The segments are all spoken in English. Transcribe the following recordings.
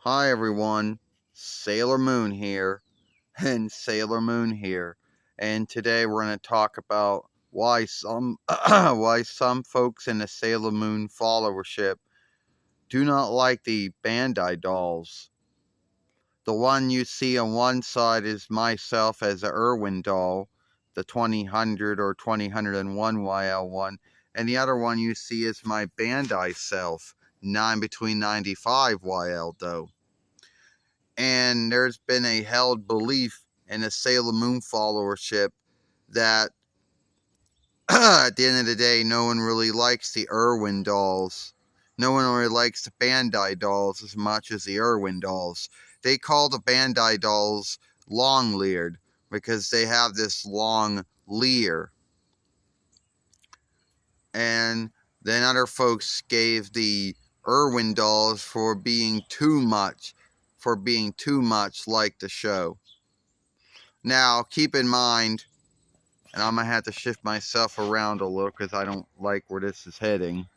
Hi everyone, Sailor Moon here, and Sailor Moon here, and today we're going to talk about why some why some folks in the Sailor Moon followership do not like the Bandai dolls. The one you see on one side is myself as a Irwin doll, the 2000 or 2001 YL one, and the other one you see is my Bandai self, between 95 YL though. And there's been a held belief in the Sailor Moon followership that at the end of the day, no one really likes the Irwin dolls. No one really likes the Bandai dolls as much as the Irwin dolls. They call the Bandai dolls long-leered because they have this long leer. And then other folks gave the Irwin dolls for being too much like the show. Now, keep in mind, and I'm going to have to shift myself around a little because I don't like where this is heading.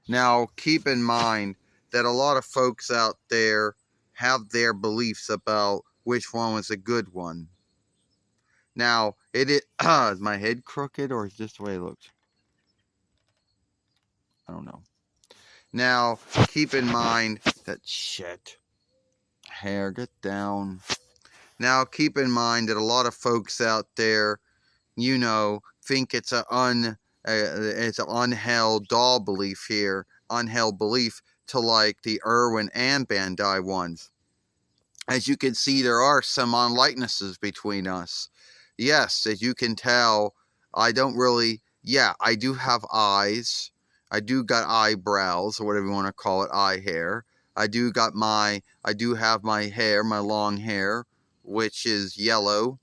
Now, keep in mind that a lot of folks out there have their beliefs about which one was a good one. Now, is my head crooked or is this the way it looks? I don't know. Now, keep in mind that hair, get down. Now, keep in mind that a lot of folks out there, think it's an unheld doll belief here, unheld belief to like the Irwin and Bandai ones. As you can see, there are some unlikenesses between us. Yes, as you can tell, I do have eyes. I do got eyebrows, or whatever you want to call it, eye hair. I do have my hair, my long hair, which is yellow.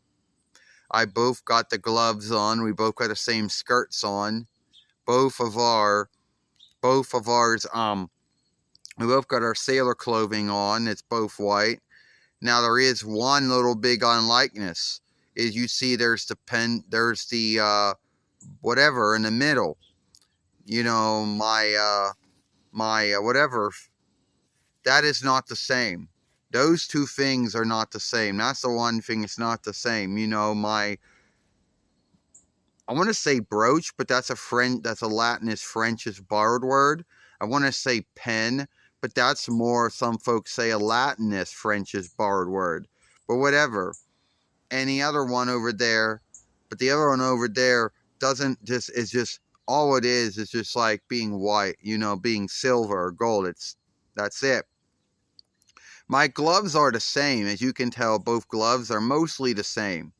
I both got the gloves on. We both got the same skirts on. We both got our sailor clothing on. It's both white. Now there is one little big unlikeness. Is you see there's the whatever in the middle. My whatever. That is not the same. Those two things are not the same. That's the one thing it's not the same. I want to say brooch, but that's a Latinist French's borrowed word. I want to say pen, but that's more, some folks say, a Latinist French's borrowed word. But whatever. And the other one over there, is just, all it is just like being white, being silver or gold. That's it. My gloves are the same. As you can tell, both gloves are mostly the same.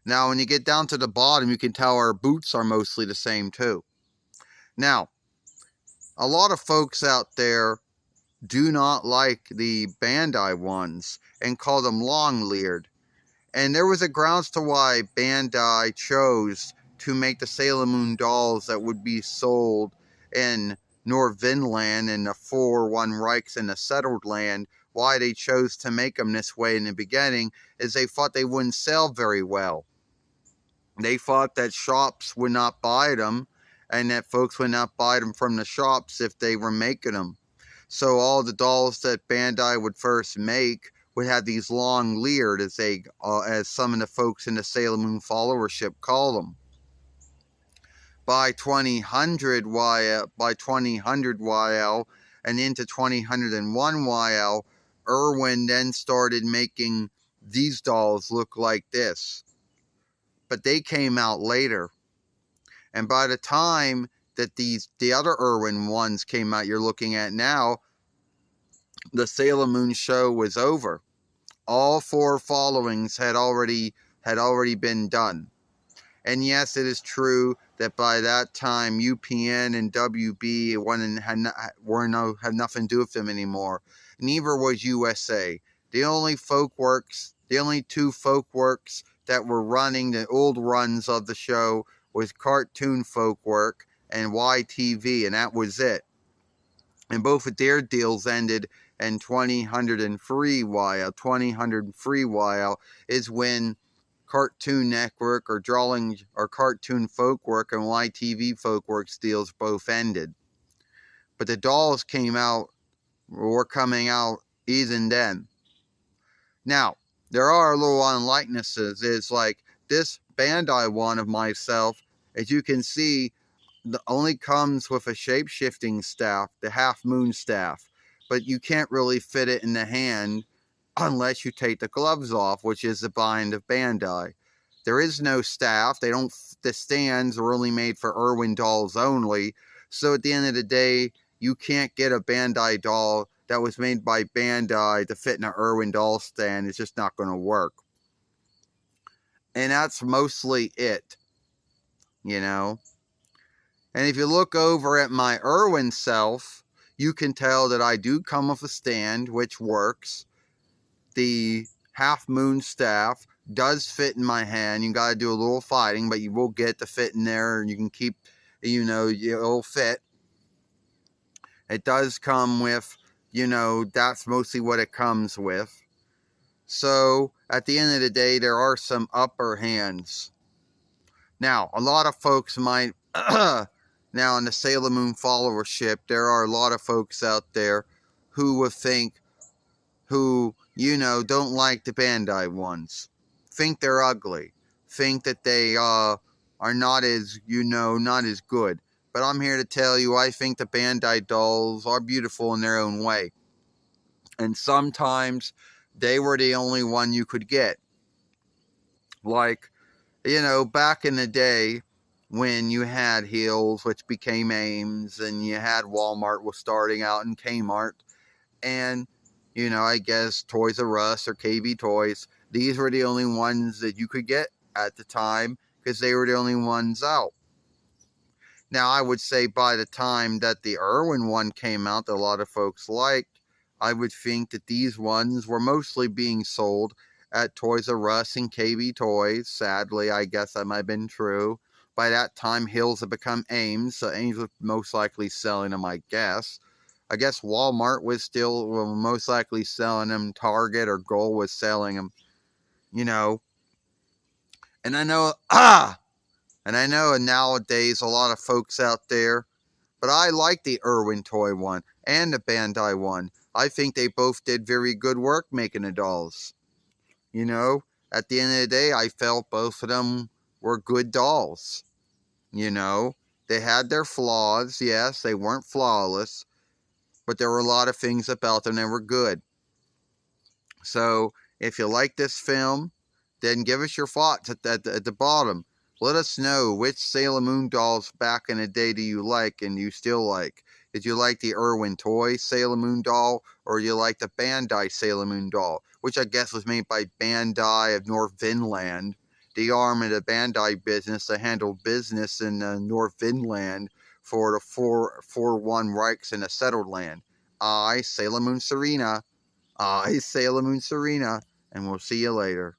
Now, when you get down to the bottom, you can tell our boots are mostly the same too. Now, a lot of folks out there do not like the Bandai ones and call them long-leered. And there was a grounds to why Bandai chose to make the Sailor Moon dolls that would be sold in Nordvinland and the 4-1 Reichs in the settled land. Why they chose to make them this way in the beginning is they thought they wouldn't sell very well. They thought that shops would not buy them and that folks would not buy them from the shops if they were making them. So all the dolls that Bandai would first make would have these long leered, as some of the folks in the Sailor Moon followership call them. By 2000 YL and into 2001 YL, Irwin then started making these dolls look like this. But they came out later. And by the time that the other Irwin ones came out you're looking at now, the Sailor Moon show was over. All 4 followings had already been done. And yes, it is true that by that time UPN and WB had nothing to do with them anymore. Neither was USA. The only 2 folkworks that were running the old runs of the show was Cartoon Folkwork and YTV, and that was it. And both of their deals ended in 2003 YL. 2003 YL is when Cartoon Network or Cartoon Folkwork and YTV Folkworks deals both ended. but the dolls were coming out even then. Now, there are little unlikenesses. It's like this Bandai one of myself, as you can see, only comes with a shape-shifting staff, the half moon staff, but you can't really fit it in the hand unless you take the gloves off, which is the bind of Bandai. There is no staff. The stands are only made for Irwin dolls only. So at the end of the day, you can't get a Bandai doll that was made by Bandai to fit in an Irwin doll stand. It's just not going to work. And that's mostly it, you know. And if you look over at my Irwin self, you can tell that I do come with a stand, which works. The half moon staff does fit in my hand. You got to do a little fighting, but you will get the fit in there, and you can keep, it'll fit. It does come with, that's mostly what it comes with. So at the end of the day, there are some upper hands. Now, a lot of folks might, now in the Sailor Moon followership, there are a lot of folks out there who would think, don't like the Bandai ones. Think they're ugly. Think that they are not as, not as good. But I'm here to tell you, I think the Bandai dolls are beautiful in their own way. And sometimes they were the only one you could get. Like, back in the day when you had Hills, which became Ames, and you had Walmart was starting out in Kmart, and I guess Toys R Us or KB Toys, these were the only ones that you could get at the time because they were the only ones out. Now, I would say by the time that the Irwin one came out that a lot of folks liked, I would think that these ones were mostly being sold at Toys R Us and KB Toys. Sadly, I guess that might have been true. By that time, Hills had become Ames, so Ames was most likely selling them, I guess. I guess Walmart was still most likely selling them. Target or Gold was selling them, And I know, nowadays a lot of folks out there, but I like the Irwin toy one and the Bandai one. I think they both did very good work making the dolls. At the end of the day, I felt both of them were good dolls. They had their flaws. Yes, they weren't flawless. But there were a lot of things about them that were good. So, if you like this film, then give us your thoughts at the bottom. Let us know which Sailor Moon dolls back in the day do you like and you still like. Did you like the Irwin toy Sailor Moon doll, or you like the Bandai Sailor Moon doll, which I guess was made by Bandai of North Vinland, the arm of the Bandai business that handled business in North Vinland for the 4-1 Reichs in the settled land. I, Sailor Moon Serena, and we'll see you later.